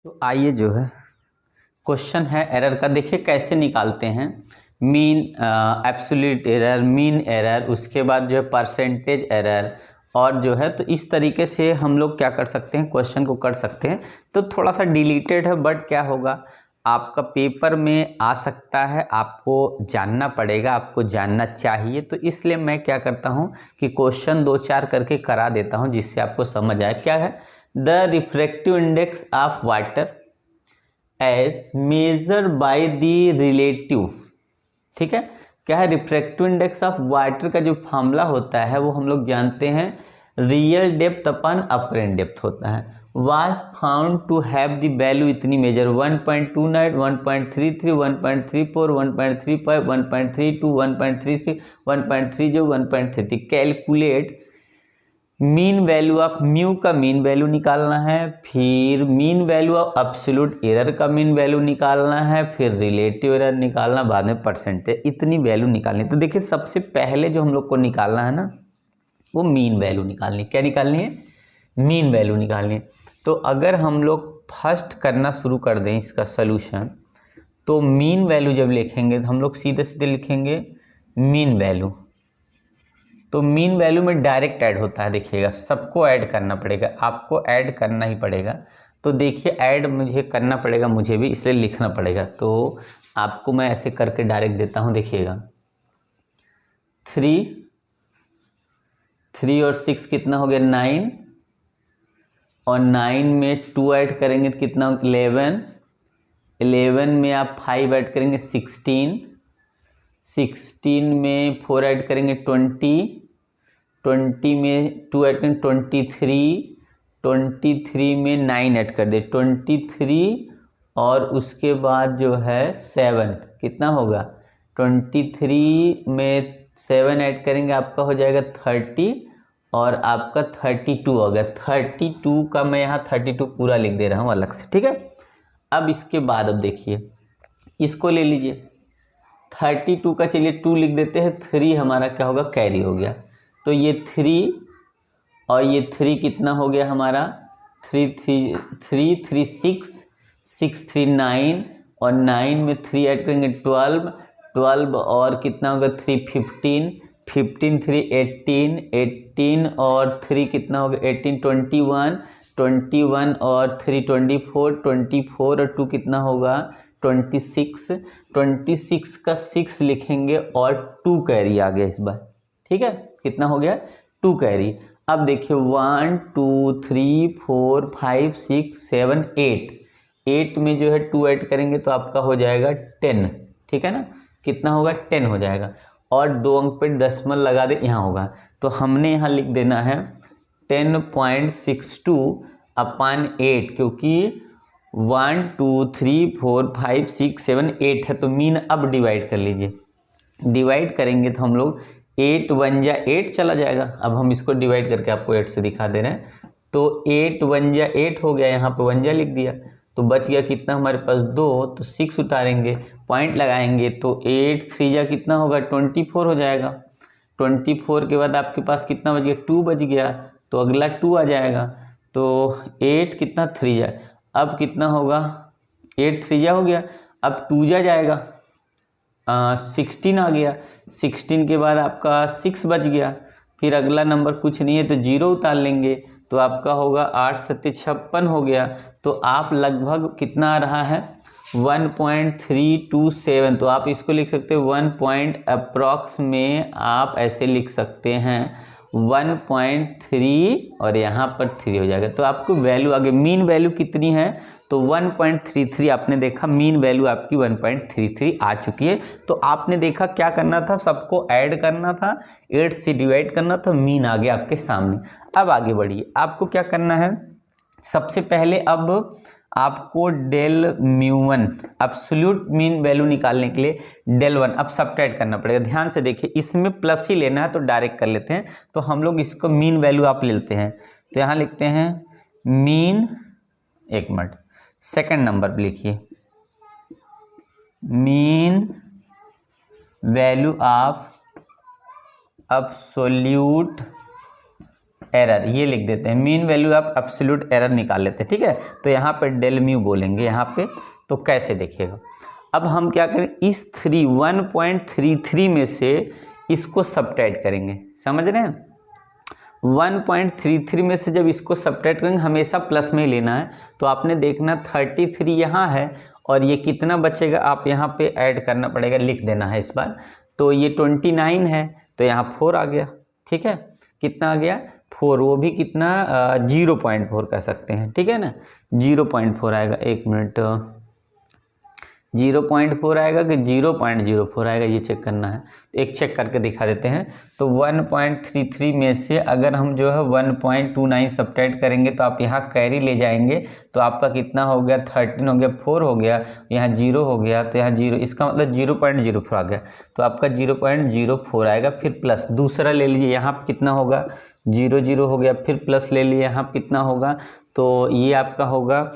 तो आइए जो है क्वेश्चन है एरर का, देखिए कैसे निकालते हैं। Mean, absolute error, mean error, उसके बाद जो है परसेंटेज एरर, और जो है तो इस तरीके से हम लोग क्या कर सकते हैं, क्वेश्चन को कर सकते हैं। तो थोड़ा सा डिलीटेड है बट क्या होगा, आपका पेपर में आ सकता है, आपको जानना पड़ेगा, आपको जानना चाहिए। तो इसलिए मैं क्या करता हूँ कि क्वेश्चन 2-4 करके करा देता हूँ जिससे आपको समझ आए। क्या है, the refractive index of water as measured by the relative. ठीक है, क्या है, रिफ्रैक्टिव इंडेक्स ऑफ वाटर का जो फॉर्मूला होता है वो हम लोग जानते हैं, रियल डेप्थ अपन अपरेंट डेप्थ होता है। Was found to have the value इतनी measure 1.29, 1.33, 1.34, 1.35, 1.32, 1.36, 1.30, 1.33। Calculate mean value of mu का मीन वैल्यू निकालना है, फिर mean value of absolute error का मीन वैल्यू निकालना है, फिर रिलेटिव एरर निकालना, बाद में परसेंटेज, इतनी वैल्यू निकालनी। तो देखिए सबसे पहले जो हम लोग को निकालना है ना, वो मीन वैल्यू निकालनी। क्या निकालनी है, मीन वैल्यू निकालनी है। तो अगर हम लोग फर्स्ट करना शुरू कर दें इसका सलूशन, तो मीन वैल्यू जब लिखेंगे तो हम लोग सीधे सीधे लिखेंगे मीन वैल्यू। तो मीन वैल्यू में डायरेक्ट ऐड होता है, देखिएगा सबको ऐड करना पड़ेगा, आपको ऐड करना ही पड़ेगा। तो देखिए ऐड मुझे करना पड़ेगा, मुझे भी, इसलिए लिखना पड़ेगा। तो आपको मैं ऐसे करके डायरेक्ट देता हूँ, देखिएगा 3 और 6 कितना हो गया 9, और 9 में 2 ऐड करेंगे तो कितना 11, 11 में आप 5 ऐड करेंगे 16, 16 में 4 ऐड करेंगे 20, 20 में 2 ऐड करें 23, 23 में 9 ऐड कर दे 23, और उसके बाद जो है 7 कितना होगा 23 में 7 ऐड करेंगे आपका हो जाएगा 30, और आपका 32 हो गया। 32 का मैं यहाँ 32 पूरा लिख दे रहा हूँ अलग से, ठीक है। अब इसके बाद अब देखिए इसको ले लीजिए, 32 का चलिए 2 लिख देते हैं, 3 हमारा क्या होगा कैरी हो गया। तो ये 3 और ये 3 कितना हो गया हमारा 3 6, 6 3 9, और 9 में 3 ऐड करेंगे 12, 12 और कितना होगा 3 15, 15 3 18, 18 और 3 कितना होगा 18 21, 21 और 3 24, 24 और 2 कितना होगा 26, 26 का 6 लिखेंगे और 2 कैरी आ गया इस बार, ठीक है। कितना हो गया 2 कैरी। अब देखिए 1 2 3 4 5 6 7 8, 8 में जो है 2 ऐड करेंगे तो आपका हो जाएगा 10, ठीक है ना। कितना होगा 10 हो जाएगा, और 2 अंक पे दशमलव लगा दे यहाँ होगा। तो हमने यहाँ लिख देना है 10.62 अपान 8, क्योंकि 1 2 3 4 5 6 7 8 है। तो मीन अब डिवाइड कर लीजिए, डिवाइड करेंगे तो हम लोग 8 1 जा 8 चला जाएगा। अब हम इसको डिवाइड करके आपको 8 से दिखा दे रहे हैं। तो 8 1 जा 8 हो गया, यहाँ पे 1 जा लिख दिया, तो बच गया कितना हमारे पास 2। तो 6 उतारेंगे, पॉइंट लगाएंगे, तो 8 3 जा कितना होगा 24 हो जाएगा। 24 के बाद आपके पास कितना बच गया 2 बच गया, तो अगला 2 आ जाएगा। तो 8 कितना 3 जा, अब कितना होगा 8 3 जा हो गया, अब 2 जा जाएगा 16 आ गया, 16 के बाद आपका 6 बच गया, फिर अगला नंबर कुछ नहीं है तो 0 उतार लेंगे, तो आपका होगा 8 7 56 हो गया। तो आप लगभग कितना आ रहा है 1.327। तो आप इसको लिख सकते हैं 1 पॉइंट अप्रॉक्स में आप ऐसे लिख सकते हैं 1.3, और यहाँ पर 3 हो जाएगा। तो आपको वैल्यू आगे मीन वैल्यू कितनी है, तो 1.33 आपने देखा, मीन वैल्यू आपकी 1.33 आ चुकी है। तो आपने देखा क्या करना था, सबको ऐड करना था, 8 से डिवाइड करना था, मीन आ गया आपके सामने। अब आगे बढ़िए, आपको क्या करना है, सबसे पहले अब आपको डेल म्यू1 एब्सोल्यूट मीन वैल्यू निकालने के लिए डेल 1 अब सब्ट्रैक्ट करना पड़ेगा। ध्यान से देखिए, इसमें प्लस ही लेना है तो डायरेक्ट कर लेते हैं। तो हम लोग इसको मीन वैल्यू आप लेते हैं, तो यहाँ लिखते हैं मीन, एक मिनट, सेकंड नंबर पे लिखिए mean value of absolute error ये लिख देते हैं, mean value of absolute error निकाल लेते हैं, ठीक है। तो यहाँ पे डेल म्यू बोलेंगे यहाँ पे, तो कैसे देखिएगा। अब हम क्या करें, इस 1.33 में से इसको सबट्रैक्ट करेंगे, समझ रहे हैं। 1.33 में से जब इसको सबट्रैक्ट करेंगे, हमेशा प्लस में ही लेना है। तो आपने देखना 33 यहाँ है और ये कितना बचेगा, आप यहाँ पे ऐड करना पड़ेगा, लिख देना है इस बार। तो ये 29 है, तो यहाँ 4 आ गया, ठीक है। कितना आ गया 4, वो भी कितना 0.4 कह सकते हैं, ठीक है ना। 0.4 आएगा, 1 मिनट, 0.4 आएगा कि 0.04 आएगा, ये चेक करना है। तो एक चेक करके दिखा देते हैं। तो 1.33 में से अगर हम जो है 1.29 सबट्रैक्ट करेंगे तो आप यहाँ कैरी ले जाएंगे, तो आपका कितना हो गया 13 हो गया, 4 हो गया, यहाँ 0 हो गया, तो यहाँ 0, इसका मतलब 0.04 आ गया। तो आपका 0.04 आएगा। फिर प्लस दूसरा ले लीजिए, यहाँ पर कितना होगा 0 हो गया, फिर प्लस ले लिए, यहाँ कितना होगा, तो ये आपका होगा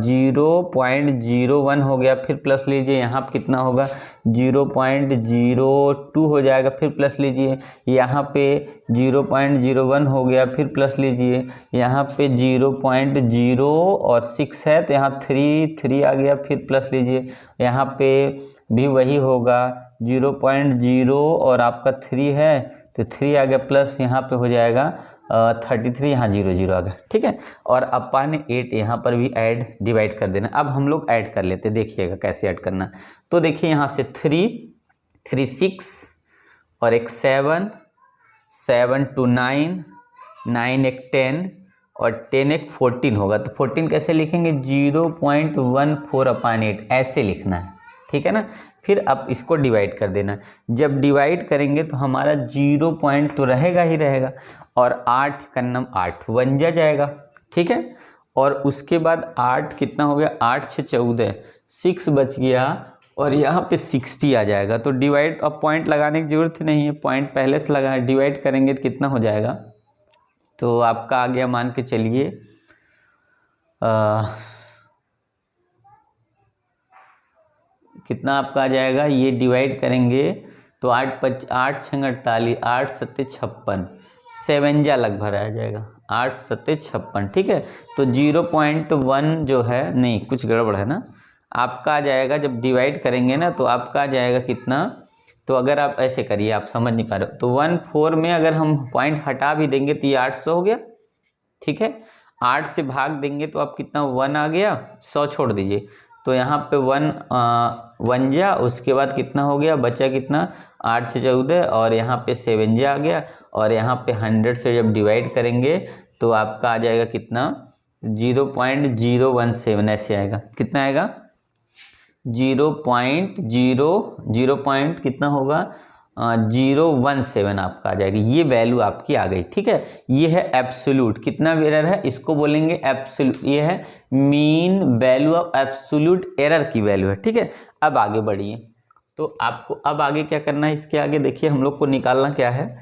0.01 हो गया, फिर प्लस लीजिए, यहाँ पे कितना होगा 0.02 हो जाएगा, फिर प्लस लीजिए, यहाँ पे 0.01 हो गया, फिर प्लस लीजिए, यहाँ पे 0.06 है, तो यहाँ 3 आ गया, फिर प्लस लीजिए, यहाँ पे भी वही होगा 0.0 और आपका 3 है, तो 3 आ गया, प्लस यहाँ पे हो जाएगा 33, यहाँ 0 आ गया, ठीक है। और अपन 8 यहाँ पर भी ऐड डिवाइड कर देना। अब हम लोग ऐड कर लेते, देखिएगा कैसे ऐड करना। तो देखिए यहाँ से 3 6 और एक 7 2 9 9 एक 10 और 10 एक 14 होगा। तो 14 कैसे लिखेंगे 0.14/8 ऐसे लिखना है, ठीक है ना। फिर अब इसको डिवाइड कर देना। जब डिवाइड करेंगे तो हमारा 0 पॉइंट तो रहेगा ही रहेगा, और 8 का नम 8 वन जाएगा, ठीक है। और उसके बाद 8 कितना हो गया, 8 6 14, 6 बच गया, और यहाँ पे 60 आ जाएगा। तो डिवाइड, अब पॉइंट लगाने की जरूरत नहीं है, पॉइंट पहले से लगा है। डिवाइड करेंगे तो कितना हो जाएगा, तो आपका आ गया, मान के चलिए कितना आपका आ जाएगा, ये डिवाइड करेंगे तो 8 6 48, 8 7 56, 7 लगभग आ जाएगा, 8 7 56, ठीक है। तो 0.1 जो है, नहीं कुछ गड़बड़ है ना, आपका आ जाएगा जब डिवाइड करेंगे ना, तो आपका आ जाएगा कितना। तो अगर आप ऐसे करिए, आप समझ नहीं पा रहे हो, तो 1/4 में अगर हम पॉइंट हटा भी देंगे तो ये 800 हो गया, ठीक है। 8 से भाग देंगे तो आप कितना 1 आ गया, 100 छोड़ दीजिए, तो यहाँ पे 1 जा, उसके बाद कितना हो गया, बचा कितना 8 से 14, और यहाँ पे 7 जा आ गया, और यहाँ पे 100 से जब डिवाइड करेंगे तो आपका आ जाएगा कितना 0.017 ऐसे आएगा। कितना आएगा 0.0 कितना होगा 017 आपका आ जाएगी। ये वैल्यू आपकी आ गई, ठीक है। ये है एब्सोल्यूट, कितना एरर है इसको बोलेंगे एब्सोल्यूट, ये है mean value of absolute error की वैल्यू है, ठीक है। अब आगे बढ़िए, तो आपको अब आगे क्या करना है, इसके आगे देखिए हम लोग को निकालना क्या है।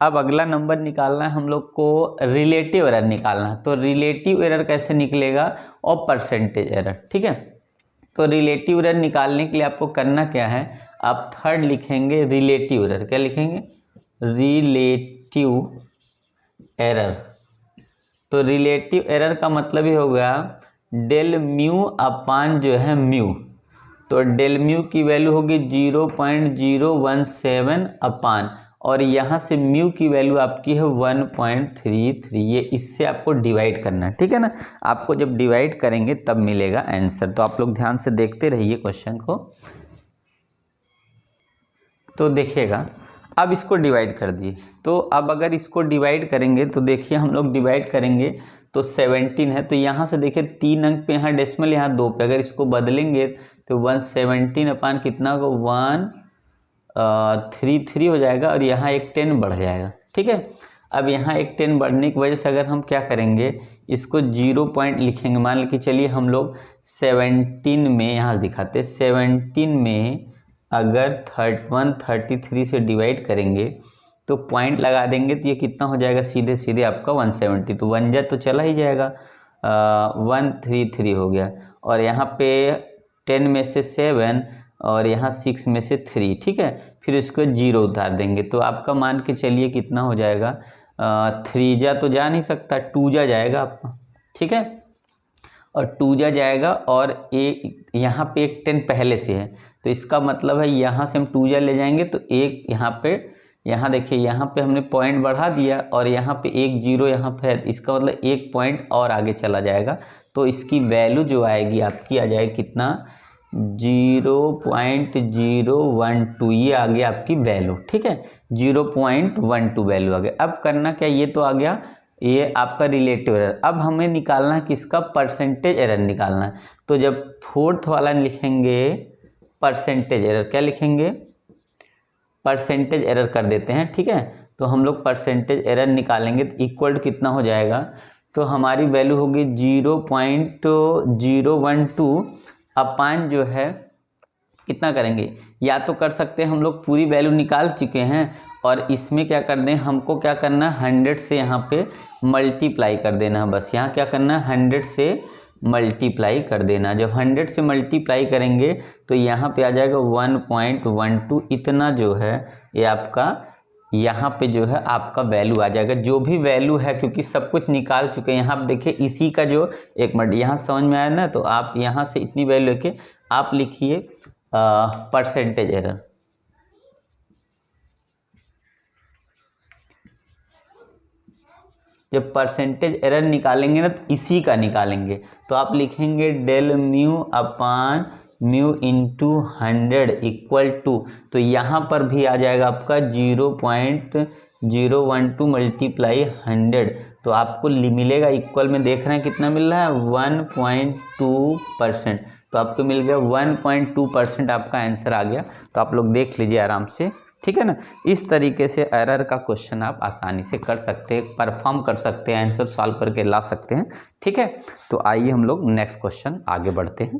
अब अगला नंबर निकालना है हम लोग को, रिलेटिव एरर निकालना है। तो रिलेटिव एरर कैसे निकलेगा, और परसेंटेज एरर, ठीक है। तो रिलेटिव एरर निकालने के लिए आपको करना क्या है, आप थर्ड लिखेंगे रिलेटिव एरर। क्या लिखेंगे, रिलेटिव एरर। तो रिलेटिव एरर का मतलब ही हो गया डेल म्यू अपान जो है म्यू। तो डेल म्यू की वैल्यू होगी 0.017 अपान, और यहाँ से म्यू की वैल्यू आपकी है 1.33। ये इससे आपको डिवाइड करना है, ठीक है ना। आपको जब डिवाइड करेंगे तब मिलेगा आंसर। तो आप लोग ध्यान से देखते रहिए क्वेश्चन को। तो देखिएगा, अब इसको डिवाइड कर दिए, तो अब अगर इसको डिवाइड करेंगे तो देखिए हम लोग डिवाइड करेंगे तो 17 है, तो यहाँ से देखिए 3 अंक पे, यहाँ डेसिमल, यहाँ 2 पे, अगर इसको बदलेंगे तो 117 अपान कितना होगा 133 हो जाएगा, और यहाँ एक 10 बढ़ जाएगा, ठीक है। अब यहाँ एक 10 बढ़ने की वजह से अगर हम क्या करेंगे, इसको 0 पॉइंट लिखेंगे। मान के चलिए हम लोग 17 में, यहाँ दिखाते 17 में अगर 133 से डिवाइड करेंगे तो पॉइंट लगा देंगे, तो ये कितना हो जाएगा, सीधे सीधे आपका 170। तो 1 जा तो चला ही जाएगा, 133 हो गया, और यहाँ पे 10 में से 7 और यहाँ 6 में से 3, ठीक है। फिर इसको 0 उतार देंगे, तो आपका मान के चलिए कितना हो जाएगा 3 जा तो जा नहीं सकता, 2 जा जाएगा आपका, ठीक है, और 2 जा जाएगा और यहाँ पे एक 10 पहले से है, तो इसका मतलब है यहाँ से हम 2 जा ले जाएंगे तो एक यहाँ पे, यहाँ देखिए यहाँ पे हमने पॉइंट बढ़ा दिया और यहाँ पे एक 0 यहाँ पे है, इसका मतलब एक पॉइंट और आगे चला जाएगा, तो इसकी वैल्यू जो आएगी आपकी आ जाएगी कितना, 0.012, ये आ गया आपकी वैल्यू, ठीक है, 0.12 वैल्यू आ गया। अब करना क्या, ये तो आ गया ये आपका रिलेटिव एरर। अब हमें निकालना है किसका, परसेंटेज एरर निकालना है। तो जब फोर्थ वाला लिखेंगे परसेंटेज एरर, क्या लिखेंगे, परसेंटेज एरर कर देते हैं, ठीक है, तो हम लोग परसेंटेज एरर निकालेंगे तो इक्वल कितना हो जाएगा, तो हमारी वैल्यू होगी 0.012 अपान जो है कितना करेंगे, या तो कर सकते हैं हम लोग पूरी वैल्यू निकाल चुके हैं और इसमें क्या कर दें, हमको क्या करना है 100 से यहाँ पे मल्टीप्लाई कर देना है, बस यहाँ क्या करना है 100 से मल्टीप्लाई कर देना। जब 100 से मल्टीप्लाई करेंगे तो यहाँ पे आ जाएगा 1.12, इतना जो है ये आपका यहाँ पे जो है आपका वैल्यू आ जाएगा, जो भी वैल्यू है, क्योंकि सब कुछ निकाल चुके हैं। यहाँ आप देखिए इसी का जो एक मिनट यहाँ समझ में आया ना, तो आप यहाँ से इतनी वैल्यू लेके आप लिखिए परसेंटेज एरर। जब परसेंटेज एरर निकालेंगे ना तो इसी का निकालेंगे, तो आप लिखेंगे del mu upon mu into 100 equal to, तो यहाँ पर भी आ जाएगा आपका 0.012 मल्टीप्लाई 100, तो आपको मिलेगा इक्वल में, देख रहे हैं कितना मिल रहा है 1.2%, तो आपको मिल गया 1.2% आपका आंसर आ गया। तो आप लोग देख लीजिए आराम से, ठीक है ना। इस तरीके से एरर का क्वेश्चन आप आसानी से कर सकते हैं, परफॉर्म कर सकते हैं, आंसर सॉल्व करके ला सकते हैं, ठीक है। तो आइए हम लोग नेक्स्ट क्वेश्चन आगे बढ़ते हैं।